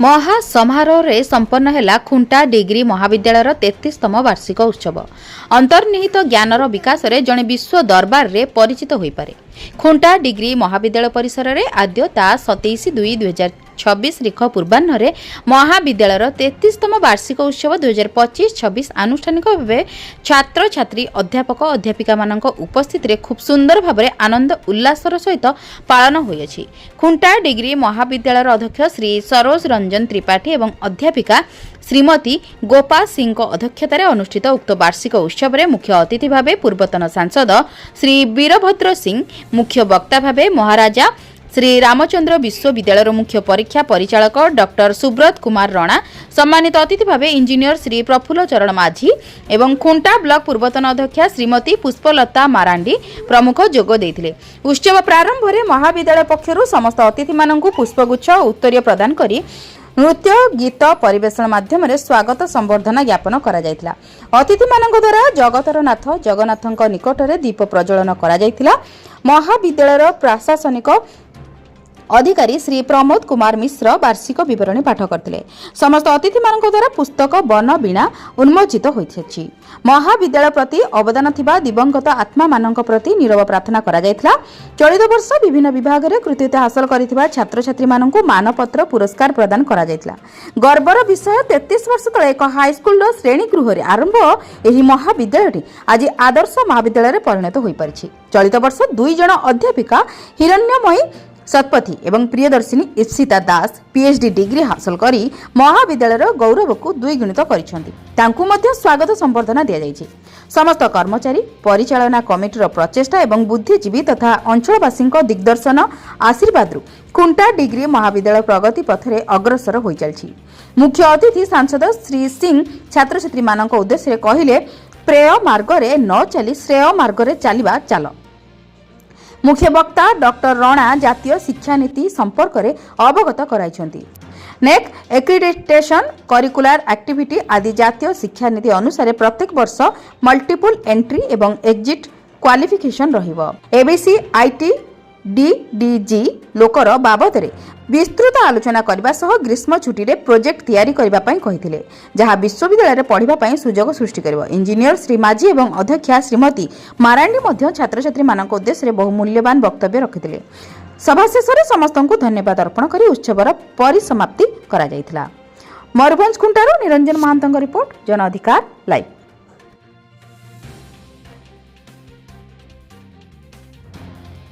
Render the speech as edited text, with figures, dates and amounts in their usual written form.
महासमारोह संपन्न है खुंटा डिग्री महाविद्यालय 33तम वार्षिक उत्सव। अंतर्निहित ज्ञानर विकास रे जड़े विश्व दरबार रे परिचित हो पारे। खुंटा डिग्री महाविद्यालय परिसर रे आद्य ता 27/2/2026 रिख पूर्वाह्न महाविद्यालय 33तम वार्षिक उत्सव 2025-26 आनुष्ठानिक भाव छात्र छात्री अध्यापक अध्यापिका मानक उपस्थित रे खूब सुंदर भाव आनंद उल्लासर सहित पालन होइछि। खुंटा डिग्री महाविद्यालय अध्यक्ष श्री सरोज रंजन त्रिपाठी एवं अध्यापिका श्रीमती गोपाल सिंह अध्यक्षतार अनुष्ठित उक्त वार्षिक उत्सव में मुख्य अतिथि भाव पूर्वतन सांसद श्री वीरभद्र सिंह, मुख्य वक्ता भाव महाराजा श्री रामचंद्र विश्वविद्यालय मुख्य परीक्षा परिचालक डॉक्टर सुब्रत कुमार राणा, सम्मानित अतिथि भाव इंजीनियर श्री प्रफुल्ल चरण माझी एवं खुंटा ब्लॉक पूर्वतन अध्यक्षा श्रीमती पुष्पलता मारांडी प्रमुख जोग देथिले। उत्सव प्रारंभ में महाविद्यालय पक्षरु समस्त अतिथि माननकु पुष्पगुच्छ उत्तरीय प्रदान करी नृत्य गीत परिवेषण माध्यम स्वागत संबर्धना ज्ञापन करा जायतिला। अतिथि मानक द्वारा जगतर नाथ जगन्नाथଙ୍କ निकटरे दीप प्रज्वलन करा जायतिला। महाविद्यालय प्रशासनिक अधिकारी श्री प्रमोद कुमार मिश्र वार्षिक विवरणी पाठ करते। समस्त अतिथि मानक द्वारा पुस्तक वन वीणा उन्मोचित होइछि। महाविद्यालय प्रति अवदान थिबा दिवंगत आत्मा मानक प्रति नीरव प्रार्थना करा जायतिला। चलित वर्ष विभिन्न विभाग में कृतित्व हासिल करिथिबा छात्र छात्री मानकु मानपत्र पुरस्कार प्रदान करा जायतिला। गर्वर विषय 33 वर्ष तले एक हाईस्कूल श्रेणी गृह रे आरंभ एही महाविद्यालयटी आज आदर्श महाविद्यालय रे परिणत होई परिछि। चलित वर्ष 2 जण अध्यापिका हिरण्यमयी सतपथी एवं प्रियदर्शिनी इप्सिता दास पीएचडी डिग्री हासिल करी महाविद्यालय गौरव को द्विगुणित करिसेंती। तांकु मध्य स्वागत संबर्धना दिया जायछि। समस्त कर्मचारी परिचालना कमिटीर प्रचेष्टा एवं बुद्धिजीवी तथा अंचलवासी दिग्दर्शन आशीर्वाद खुंटा डिग्री महाविद्यालय प्रगति पथरे अग्रसर हो चलछि। मुख्य अतिथि सांसद श्री सिंह छात्र छात्री मानक उद्देश्य कहिले, प्रेय मार्ग रे न चली श्रेय मार्ग रे चलिबा चाल। मुख्य वक्ता डॉक्टर राणा जातीय शिक्षा नीति संपर्क में अवगत कराइछंती। नेक एक्रिडिटेशन करिकुलर एक्टिविटी आदि जातीय शिक्षा नीति अनुसार प्रत्येक वर्ष मल्टीपल एंट्री एवं एग्जिट क्वालिफिकेशन रहिबो। एबीसी आईटी डीडीजी लोकर बाबद विस्तृत आलोचना करने सह ग्रीष्म छुट्टी रे प्रोजेक्ट तैयारी करबा पई कहिथिले, जहां विश्वविद्यालय पढ़िबा पई सुजोग सृष्टि करिवो। इंजीनियर श्री माझी एवं अध्यक्षा श्रीमती मारांडी मध्य छात्र छात्री मानक उद्देश्य बहुमूल्यवान वक्तव्य रखिथिले। सभा शेष में समस्त को धन्यवाद अर्पण करी उत्सवर परिसमाप्ति करा जायतिला। मयूरभंज खुंटारू निरंजन महांतଙ୍କ रिपोर्ट, जन अधिकार लाइव।